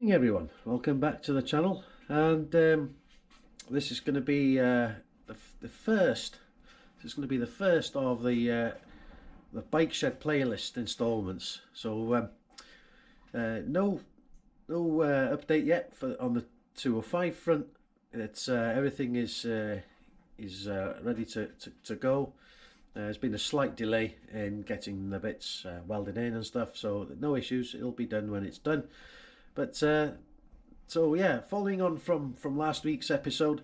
Hey everyone, welcome back to the channel, and this is going to be the first. This is going to be the first of the bike shed playlist installments. So no update yet for on the 205 front. It's everything is ready to go. There's been a slight delay in getting the bits welded in and stuff, so no issues. It'll be done when it's done. But so yeah, following on from last week's episode,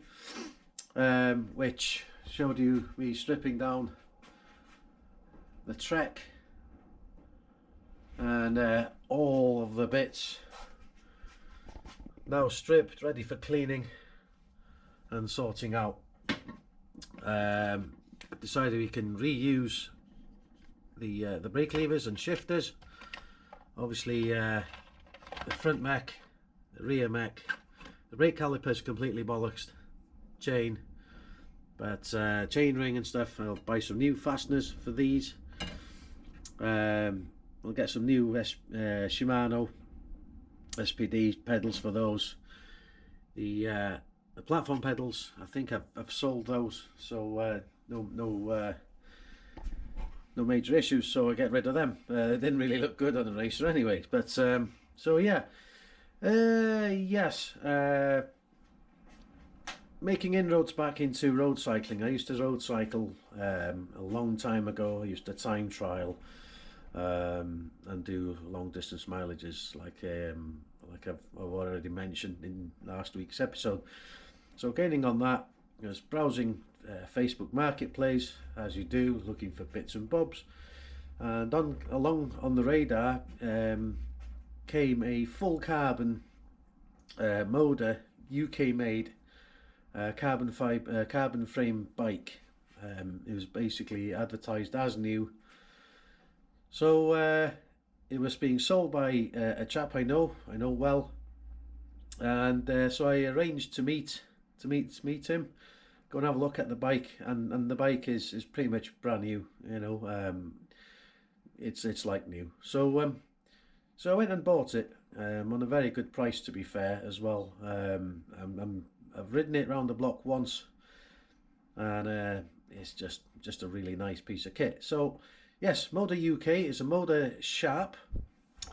which showed you me stripping down the Trek and all of the bits now stripped, ready for cleaning and sorting out. Decided we can reuse the brake levers and shifters. Obviously, the front mech, the rear mech, the brake calipers completely bollocksed, chain, but chain ring and stuff. I'll buy some new fasteners for these. We'll get some new Shimano SPD pedals for those. The platform pedals, I think I've sold those, so no major issues. So I get rid of them. They didn't really look good on the racer anyway. But so yeah, yes. Making inroads back into road cycling. I used to road cycle a long time ago. I used to time trial and do long distance mileages, like I've already mentioned in last week's episode. So gaining on that, I was browsing Facebook Marketplace, as you do, looking for bits and bobs, and along on the radar came a full carbon Moda UK made carbon frame bike. It was basically advertised as new, so it was being sold by a chap I know well, and so I arranged to meet him, go and have a look at the bike, and the bike is pretty much brand new, you know. It's like new. So so I went and bought it on a very good price, to be fair, as well. I've ridden it round the block once, and it's just a really nice piece of kit. So yes, Moda UK is a Moda Sharp,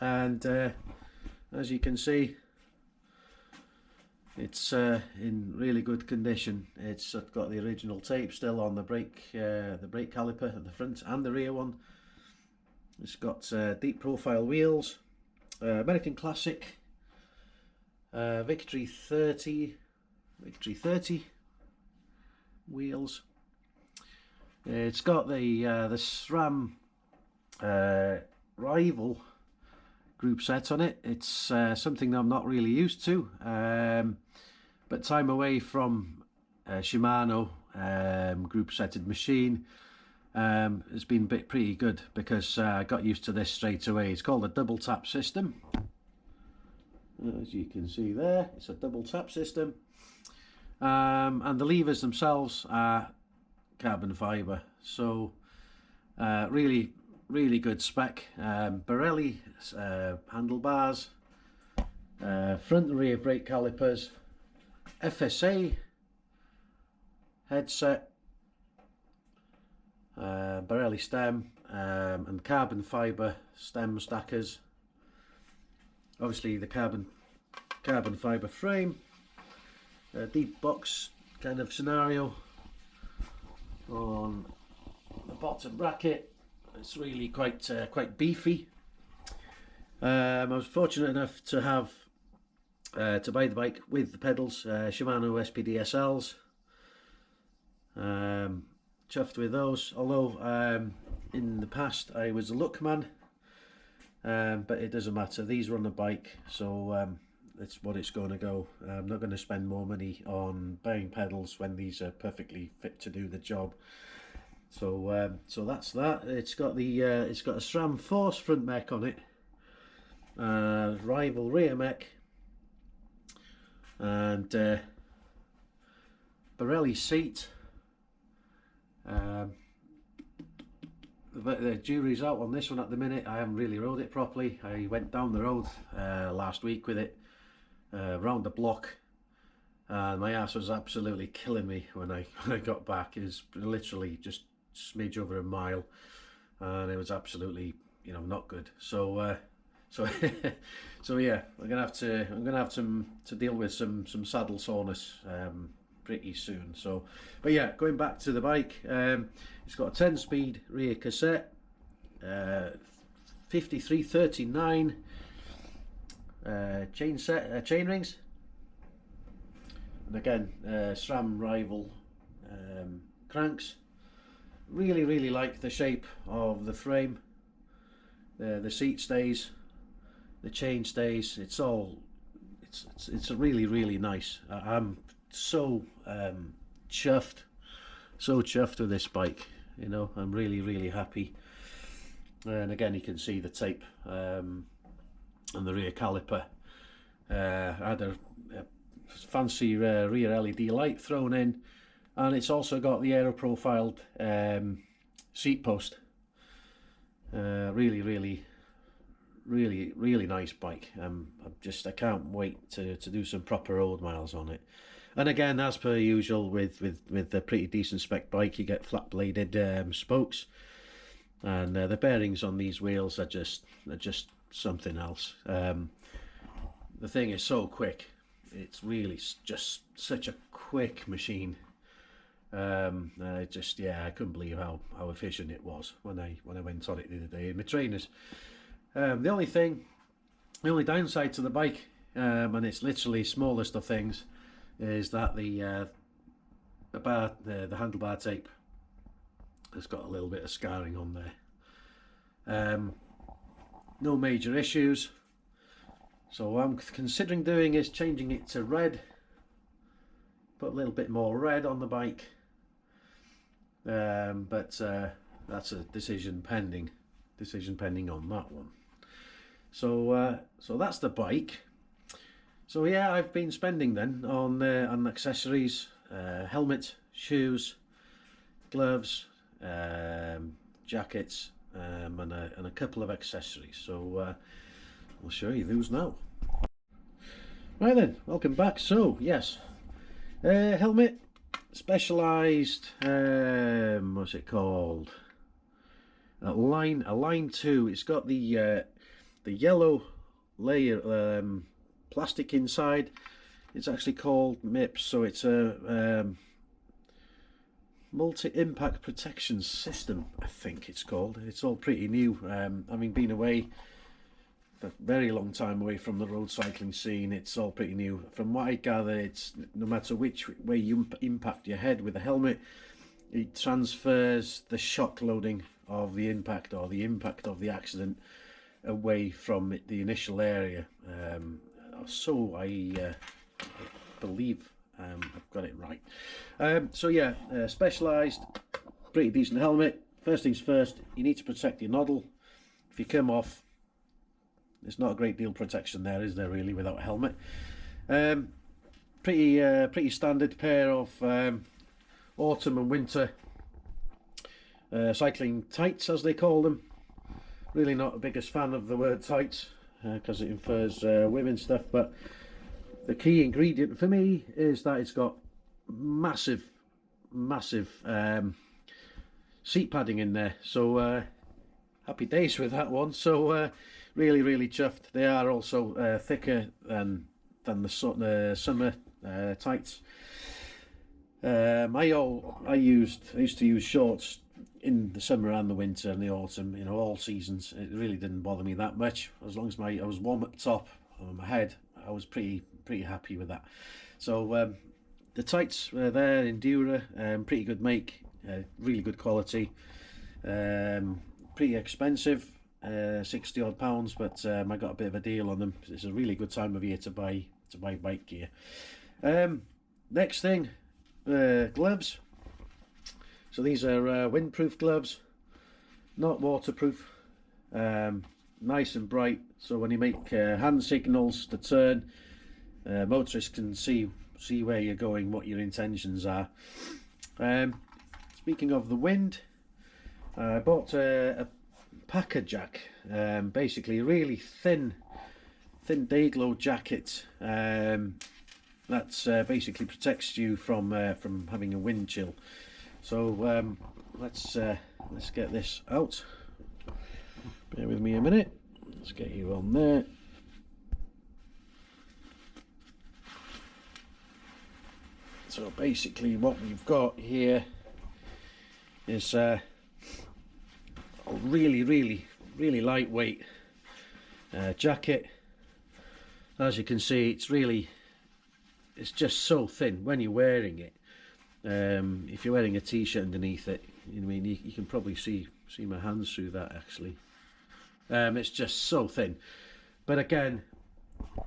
and as you can see, it's in really good condition. It's got the original tape still on the brake caliper at the front and the rear one. It's got deep profile wheels, American Classic Victory 30 wheels. It's got the SRAM Rival group set on it. It's something I'm not really used to, but time away from Shimano group setted machine has been pretty good, because I got used to this straight away. It's called a double tap system. As you can see there, it's a double tap system, and the levers themselves are carbon fiber, so really good spec. Pirelli handlebars, front and rear brake calipers, FSA headset, Pirelli stem, and carbon fiber stem stackers. Obviously the carbon fiber frame, deep box kind of scenario on the bottom bracket. It's really quite beefy. I was fortunate enough to have to buy the bike with the pedals, Shimano SPD SLs. Chuffed with those, although in the past I was a Lookman, but it doesn't matter. These are on the bike, so it's what it's going to go. I'm not going to spend more money on buying pedals when these are perfectly fit to do the job. So so that's that. It's got the a SRAM Force front mech on it, Rival rear mech, and Pirelli seat. The jury's out on this one at the minute. I haven't really rode it properly. I went down the road last week with it, round the block, and my ass was absolutely killing me when I when I got back. It was literally just smidge over a mile, and it was absolutely, you know, not good. So so yeah, I'm gonna have to deal with some saddle soreness pretty soon. So, but yeah, going back to the bike, it's got a 10-speed rear cassette, 5339 chain rings, and again SRAM rival cranks. Really like the shape of the frame, the seat stays, the chain stays. It's a really nice. I'm so chuffed, with this bike. You know, I'm really happy. And again, you can see the tape on the rear caliper. I had a fancy rear LED light thrown in, and it's also got the aero-profiled seat post. Really nice bike. I can't wait to do some proper road miles on it. And again, as per usual with a pretty decent spec bike, you get flat bladed spokes, and the bearings on these wheels are just something else. The thing is so quick. It's really just such a quick machine. I couldn't believe how efficient it was when I went on it the other day in my trainers. The only downside to the bike, and it's literally smallest of things, is that the handlebar tape has got a little bit of scarring on there. No major issues. So what I'm considering doing is changing it to red. Put a little bit more red on the bike. But that's a decision pending on that one. So that's the bike. So yeah, I've been spending then on accessories, helmet, shoes, gloves, jackets, and a couple of accessories. So I'll show you those now. Right then, welcome back. So yes, helmet, specialized, what's it called? A line 2. It's got the yellow layer plastic inside. It's actually called MIPS, so it's a multi-impact protection system, I think it's called. It's all pretty new. Having been away for a very long time away from the road cycling scene, it's all pretty new. From what I gather, it's no matter which way you impact your head with a helmet, it transfers the shock loading of the impact, or the impact of the accident, away from the initial area. So I believe I've got it right. So yeah, specialized, pretty decent helmet. First things first, you need to protect your noddle. If you come off, there's not a great deal of protection there, is there really, without a helmet? Pretty standard pair of autumn and winter cycling tights, as they call them. Really not the biggest fan of the word tights because it infers women's stuff, but the key ingredient for me is that it's got massive seat padding in there. So happy days with that one. So really chuffed. They are also thicker than the summer tights. I used to use shorts in the summer and the winter and the autumn, you know, all seasons. It really didn't bother me that much, as long as I was warm at the top on my head. I was pretty happy with that. So the tights were there, Endura, pretty good make, really good quality, pretty expensive, 60 odd pounds, but I got a bit of a deal on them. It's a really good time of year to buy bike gear. Next thing, gloves. So these are windproof gloves, not waterproof, nice and bright, so when you make hand signals to turn, motorists can see where you're going, what your intentions are. Speaking of the wind, I bought a packer jack, basically a really thin thin day glow jacket that basically protects you from having a wind chill. So let's get this out. Bear with me a minute. Let's get you on there. So basically what we've got here is a really lightweight jacket. As you can see, it's just so thin when you're wearing it. If you're wearing a t-shirt underneath it, I mean, you can probably see my hands through that actually. It's just so thin, but again,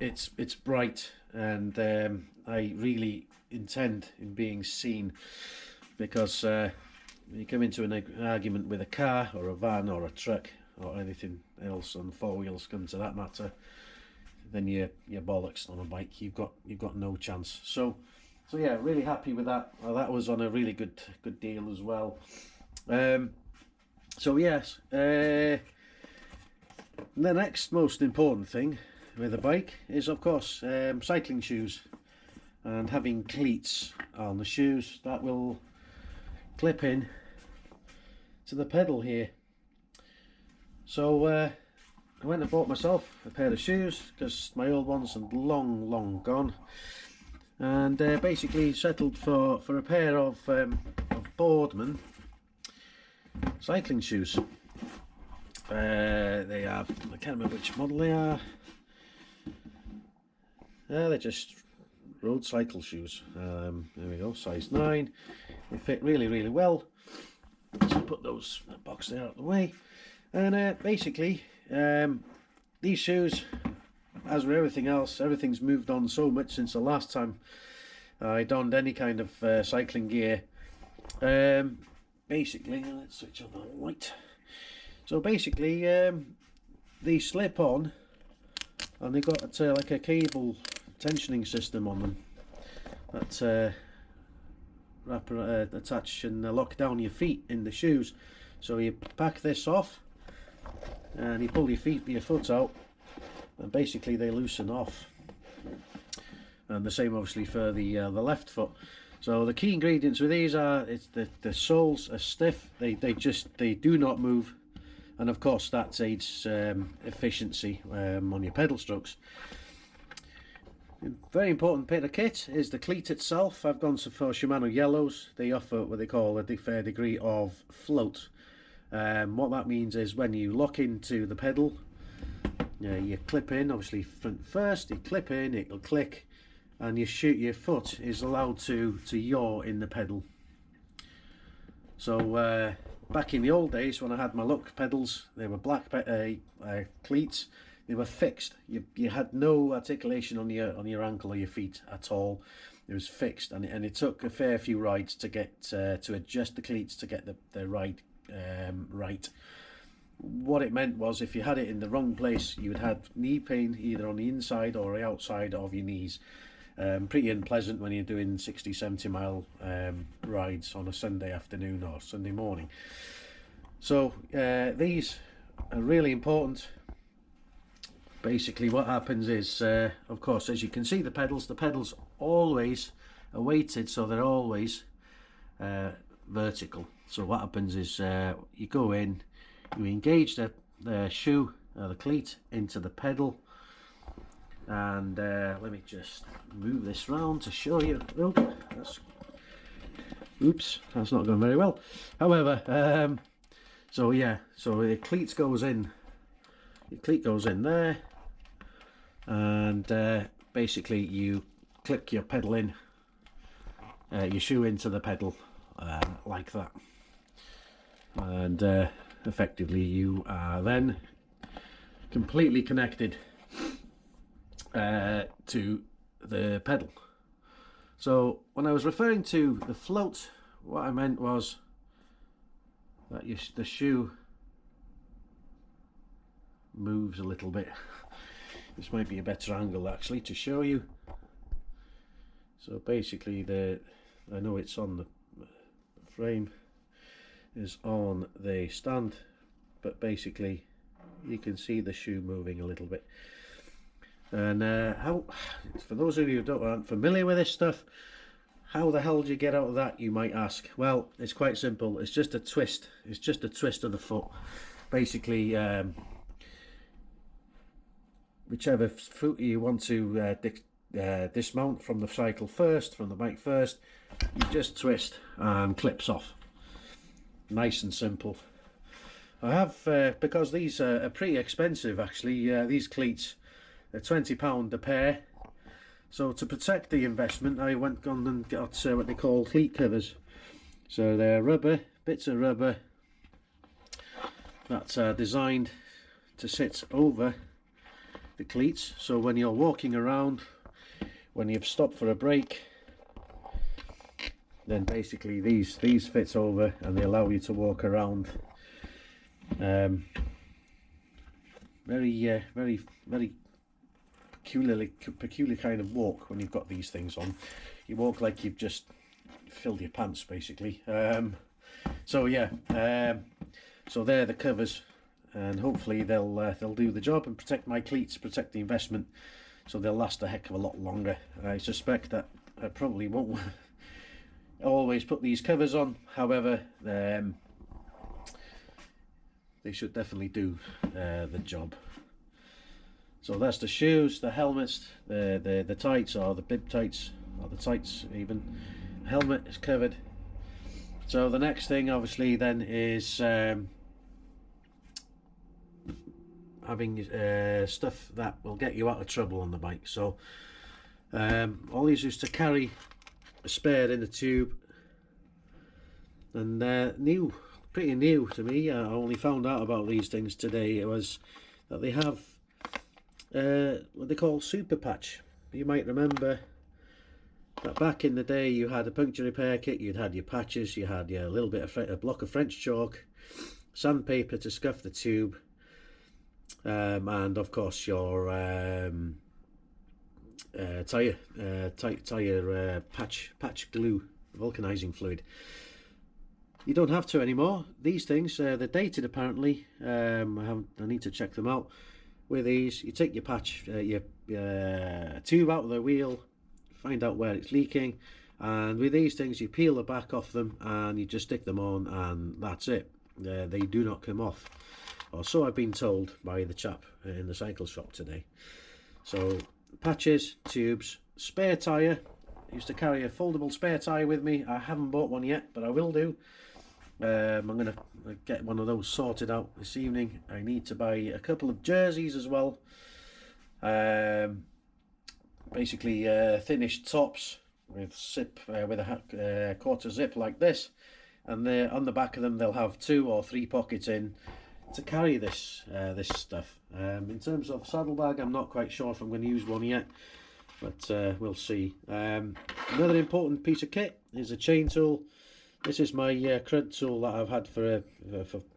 it's bright, and I really intend in being seen, because when you come into an argument with a car or a van or a truck or anything else on four wheels, come to that matter, then you're bollocks on a bike. You've got no chance. So yeah, really happy with that. Well, that was on a really good deal as well. So yes, the next most important thing with a bike is, of course, cycling shoes, and having cleats on the shoes that will clip in to the pedal here. So I went and bought myself a pair of shoes because my old ones are long gone, and basically settled for a pair of Boardman cycling shoes. They are, I can't remember which model they are. They're just road cycle shoes. There we go, size 9. They fit really well. So put those, that box there out of the way, and basically these shoes, as with everything else, everything's moved on so much since the last time I donned any kind of cycling gear. Basically, let's switch on the light. So basically, these slip on, and they've got like a cable tensioning system on them that attach and lock down your feet in the shoes. So you pack this off and you pull your foot out, and basically they loosen off. And the same obviously for the left foot. So the key ingredients with these are, it's the soles are stiff, they do not move, and of course that aids efficiency on your pedal strokes. Very important bit of kit is the cleat itself. I've gone for Shimano yellows. They offer what they call a fair degree of float. What that means is when you lock into the pedal, you clip in, obviously front first, you clip in, it'll click, and your foot is allowed to yaw in the pedal. So back in the old days when I had my Look pedals, they were black cleats. They were fixed. You had no articulation on your ankle or your feet at all. It was fixed, and it took a fair few rides to get to adjust the cleats to get the ride right. What it meant was, if you had it in the wrong place, you would have knee pain either on the inside or the outside of your knees. Pretty unpleasant when you're doing 60-70 mile rides on a Sunday afternoon or Sunday morning. So these are really important. Basically what happens is, of course, as you can see, the pedals always are weighted, so they're always vertical. So what happens is you go in, you engage the shoe, the cleat into the pedal, and let me just move this round to show you. Oops, that's not going very well. However, so yeah, so the cleat goes in. Your cleat goes in there, and basically you click your pedal in, your shoe into the pedal like that, and effectively you are then completely connected to the pedal. So when I was referring to the float, what I meant was that the shoe moves a little bit. This might be a better angle actually to show you. So basically I know it's on the frame, is on the stand, but basically you can see the shoe moving a little bit. And how, for those of you who aren't familiar with this stuff, how the hell do you get out of that, you might ask? Well, it's quite simple. It's just a twist. It's just a twist of the foot. Basically, whichever foot you want to dismount from the cycle first, from the bike first, you just twist and clips off. Nice and simple. I have, because these are pretty expensive actually, these cleats are £20 a pair. So to protect the investment, I went on and got what they call cleat covers. So they're rubber, bits of rubber that's designed to sit over the cleats. So when you're walking around, when you've stopped for a break, then basically these fit over and they allow you to walk around. Very peculiar kind of walk when you've got these things on. You walk like you've just filled your pants basically. So yeah, so they're the covers, and hopefully they'll do the job and protect my cleats, protect the investment, so they'll last a heck of a lot longer. I suspect that I probably won't always put these covers on, however they should definitely do the job. So that's the shoes, the helmets, the tights, or the bib tights, or the tights even. Helmet is covered. So the next thing obviously then is having stuff that will get you out of trouble on the bike. So always used to carry a spare in the tube, and pretty new to me. I only found out about these things today. It was that they have what they call super patch. You might remember that back in the day you had a puncture repair kit, you'd had your patches, you had your little bit of a block of French chalk, sandpaper to scuff the tube, and of course your tire patch glue, vulcanizing fluid. You don't have to anymore. These things, they're dated apparently. I need to check them out. With these, you take your patch, your tube out of the wheel, find out where it's leaking, and with these things you peel the back off them and you just stick them on, and that's it. They do not come off, or so I've been told by the chap in the cycle shop today. So patches, tubes, spare tyre. I used to carry a foldable spare tyre with me. I haven't bought one yet, but I will do. I'm going to get one of those sorted out this evening. I need to buy a couple of jerseys as well. Basically finished tops with zip, with a quarter zip like this, and on the back of them they'll have 2 or 3 pockets in to carry this stuff. In terms of saddlebag, I'm not quite sure if I'm going to use one yet, but we'll see. Another important piece of kit is a chain tool. This is my crud tool that I've had for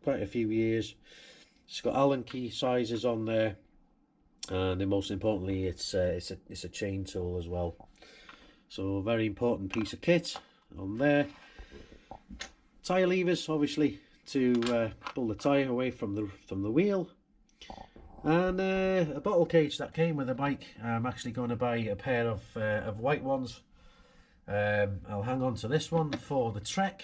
quite a few years. It's got Allen key sizes on there, and then most importantly it's a chain tool as well. So a very important piece of kit on there. Tyre levers, obviously, to pull the tyre away from the wheel, and a bottle cage that came with the bike. I'm actually going to buy a pair of white ones. I'll hang on to this one for the trek,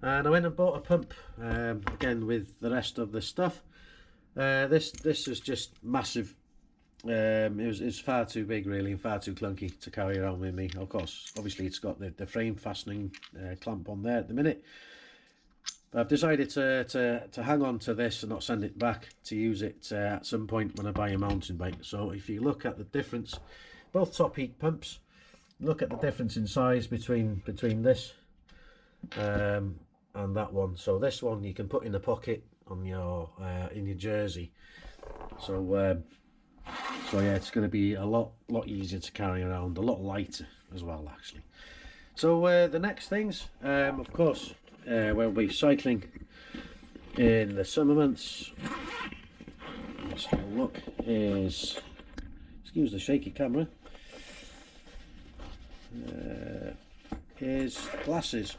and I went and bought a pump again with the rest of the stuff. This is just massive. It's far too big really, and far too clunky to carry around with me. Of course, obviously it's got the frame fastening clamp on there at the minute. But I've decided to hang on to this and not send it back, to use it at some point when I buy a mountain bike. So if you look at the difference, both top heat pumps, look at the difference in size between this and that one. So this one you can put in a pocket on your in your jersey. So yeah, it's going to be a lot easier to carry around, a lot lighter as well actually. So the next things, of course, we'll be cycling in the summer months. Let's have a look. Excuse the shaky camera. Is glasses.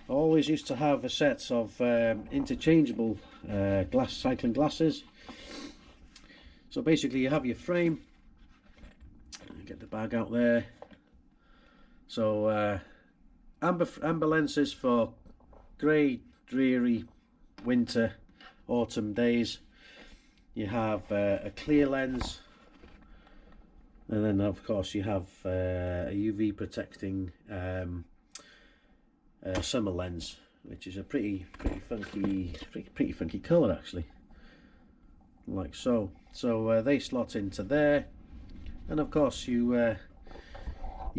I always used to have a set of interchangeable cycling glasses. So basically you have your frame, get the bag out there. So amber lenses for grey, dreary winter, autumn days. You have a clear lens, and then of course you have a UV protecting summer lens, which is a pretty funky colour actually, like so. So they slot into there, and of course you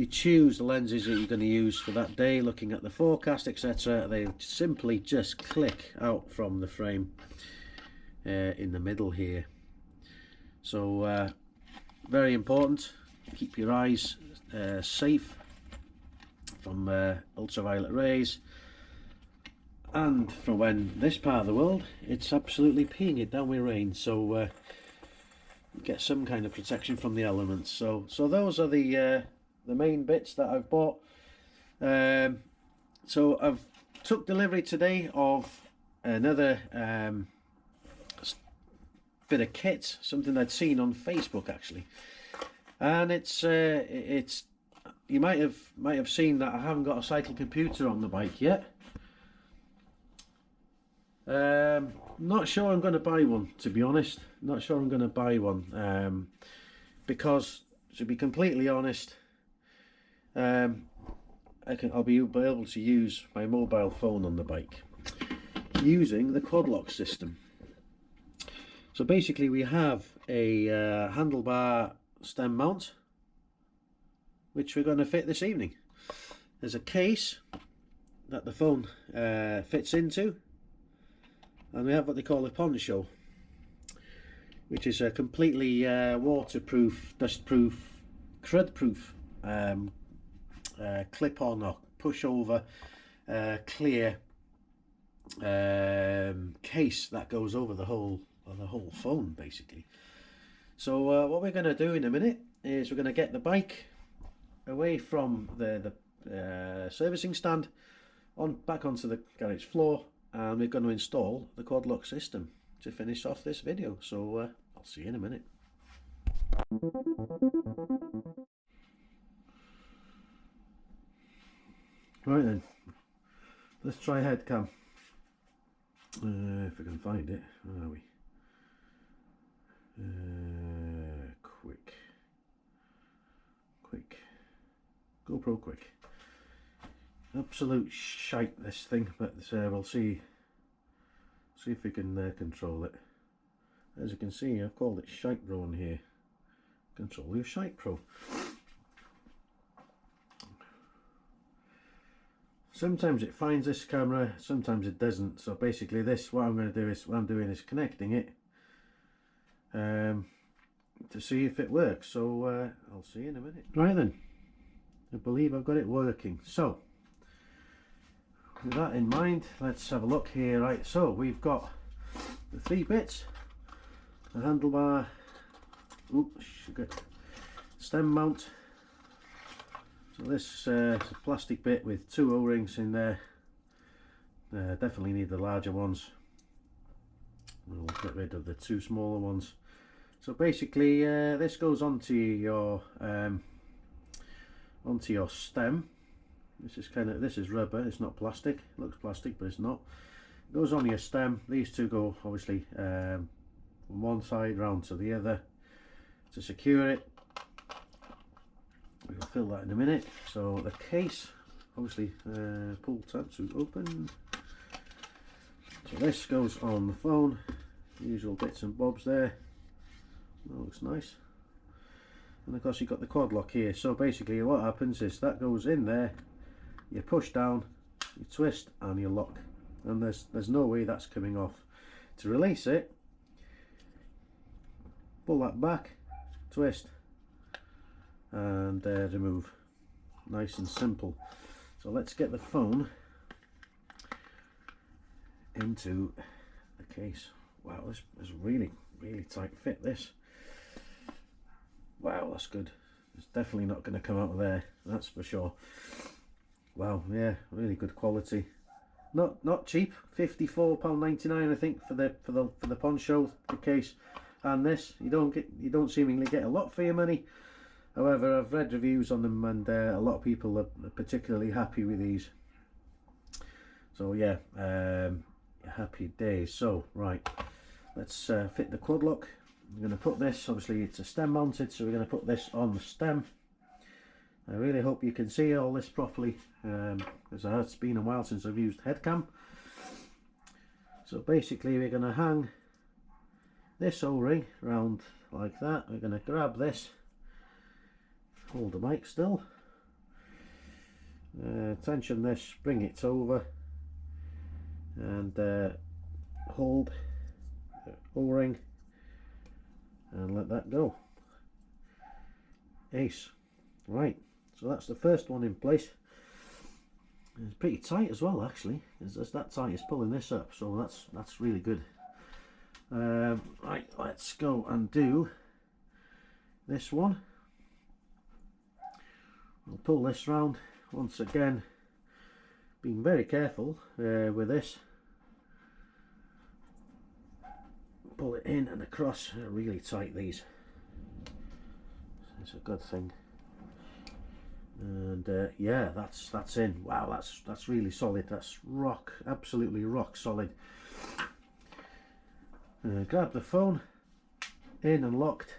choose the lenses that you're going to use for that day, looking at the forecast, etc. They simply just click out from the frame in the middle here. So very important, keep your eyes safe from ultraviolet rays, and from when this part of the world it's absolutely peeing it down with rain, so get some kind of protection from the elements. So those are the main bits that I've bought. So I've took delivery today of another bit of kit, something I'd seen on Facebook actually, and it's you might have seen that I haven't got a cycle computer on the bike yet. Not sure I'm going to buy one, to be honest. Not sure I'm going to buy one because, to be completely honest, I'll be able to use my mobile phone on the bike using the quad lock system. So basically we have a handlebar stem mount which we're going to fit this evening. There's a case that the phone fits into, and we have what they call a poncho, which is a completely waterproof, dustproof, crud-proof clip-on or push-over clear case that goes over the whole phone basically. So what we're going to do in a minute is we're going to get the bike away from the servicing stand back onto the garage floor, and we're going to install the quad lock system to finish off this video. So I'll see you in a minute. Right then, let's try head cam. If I can find it. Where are we? Quick. GoPro quick. Absolute shite this thing, but we'll see if we can control it. As you can see, I've called it Shite Pro on here. Control your Shite Pro. Sometimes it finds this camera, sometimes it doesn't. So basically what I'm going to do is, what I'm doing is connecting it to see if it works. So I'll see you in a minute. Right then, I believe I've got it working. So with that in mind, let's have a look here. Right, so we've got the 3 bits, the handlebar, stem mount. So this is a plastic bit with 2 O-rings in there. Definitely need the larger ones. We'll get rid of the 2 smaller ones. So basically this goes onto your stem. This is rubber, it's not plastic. It looks plastic but it's not. It goes on your stem. These 2 go obviously from one side round to the other to secure it. We'll fill that in a minute. So the case, obviously pull tab to open. So this goes on the phone. Usual bits and bobs there. That looks nice. And of course you've got the quad lock here. So basically what happens is that goes in there, you push down, you twist and you lock. And there's no way that's coming off. To release it, pull that back, twist and remove. Nice and simple. So let's get the phone into the case. Wow, this is really tight fit, this. Wow, that's good. It's definitely not going to come out of there, that's for sure. Wow, yeah, really good quality. Not cheap. £54.99 I think for the poncho, the case. and this. You don't seemingly get a lot for your money. However, I've read reviews on them, and a lot of people are particularly happy with these. So yeah, happy days. So right, let's fit the quad lock. I'm going to put this, obviously it's a stem mounted, so we're going to put this on the stem. I really hope you can see all this properly, because it's been a while since I've used head cam. So basically we're going to hang this O-ring around like that. We're going to grab this, hold the mic still, tension this, bring it over, and hold the O-ring and let that go. Ace. Right, so that's the first one in place. It's pretty tight as well, actually. It's that tight, it's pulling this up, so that's really good. Right, let's go and do this one. I'll pull this round once again, being very careful with this. Pull it in and across. They're really tight, these. It's a good thing. And yeah, that's in. Wow, that's really solid. That's absolutely rock solid. Grab the phone, in and locked.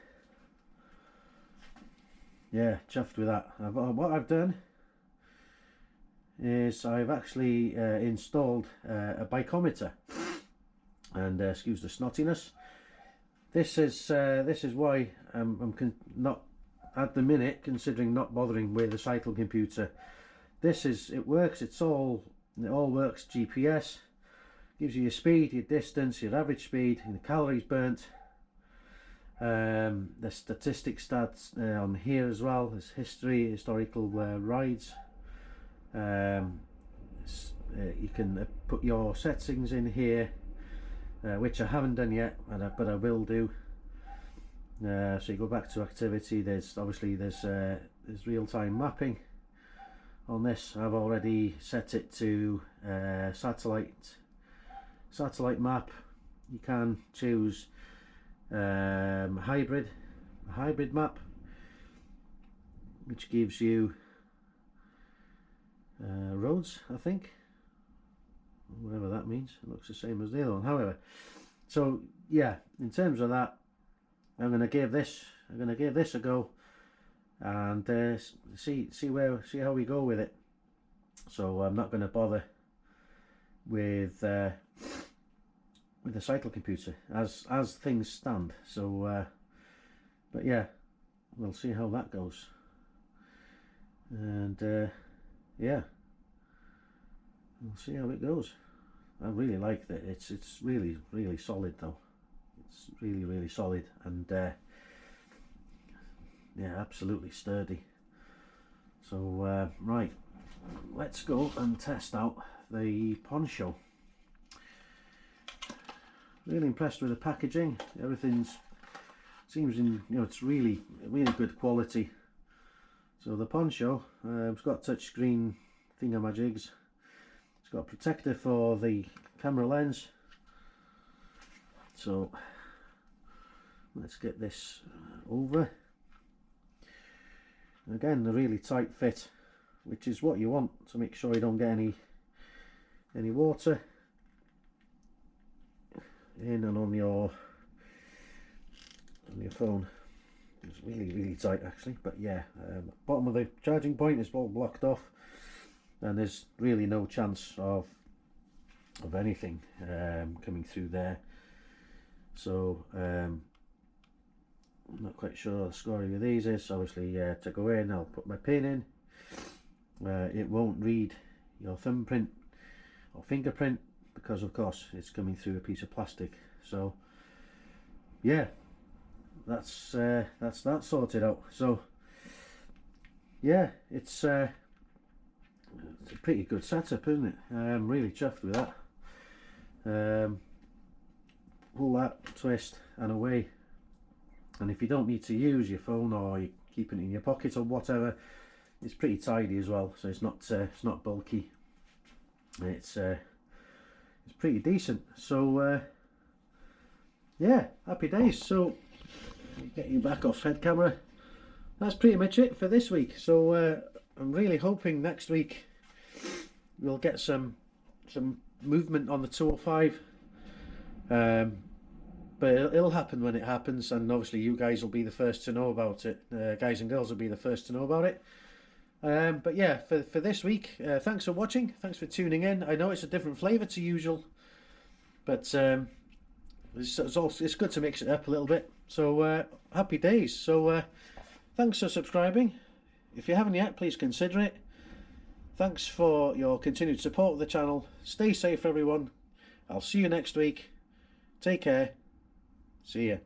Yeah, chuffed with that. What I've done is I've actually installed a bicometer. And excuse the snottiness. This is why I'm not at the minute considering not bothering with the cycle computer. It works. It all works GPS. Gives you your speed, your distance, your average speed, your calories burnt. The statistics stats on here as well. There's historical rides. You can put your settings in here. Which I haven't done yet, but I will do. So you go back to activity. There's real-time mapping on this. I've already set it to satellite map. You can choose a hybrid map, which gives you roads, I think. Whatever that means. It looks the same as the other one. However, so yeah, in terms of that, I'm going to give this a go, and see how we go with it. So I'm not going to bother with the cycle computer as things stand. So but yeah, we'll see how that goes. And yeah, we'll see how it goes. I really like that. It's really solid though. It's really solid, and yeah, absolutely sturdy. So right, let's go and test out the poncho. Really impressed with the packaging. Everything seems it's really good quality. So the poncho, it's got touchscreen thingamajigs. It's got a protector for the camera lens. So let's get this over. Again, a really tight fit, which is what you want to make sure you don't get any water in and on your phone. It's really tight actually, but yeah, bottom of the charging point is all blocked off, and there's really no chance of anything coming through there. So I'm not quite sure the scoring with these is. Obviously to go in, I'll put my pin in. It won't read your thumbprint or fingerprint because of course it's coming through a piece of plastic. So yeah, that's that sorted out. So yeah, it's a pretty good setup, isn't it? I'm really chuffed with that. Pull that, twist and away. And if you don't need to use your phone, or you're keeping it in your pocket or whatever, it's pretty tidy as well. So it's not bulky. It's pretty decent. So yeah, happy days. So get you back off head camera. That's pretty much it for this week. So I'm really hoping next week we'll get some movement on the 205. But it'll happen when it happens, and obviously you guys will be the first to know about it. Guys and girls will be the first to know about it. But yeah, for this week, thanks for watching. Thanks for tuning in. I know it's a different flavour to usual, but it's good to mix it up a little bit. So happy days. So thanks for subscribing. If you haven't yet, please consider it. Thanks for your continued support of the channel. Stay safe, everyone. I'll see you next week. Take care. See ya.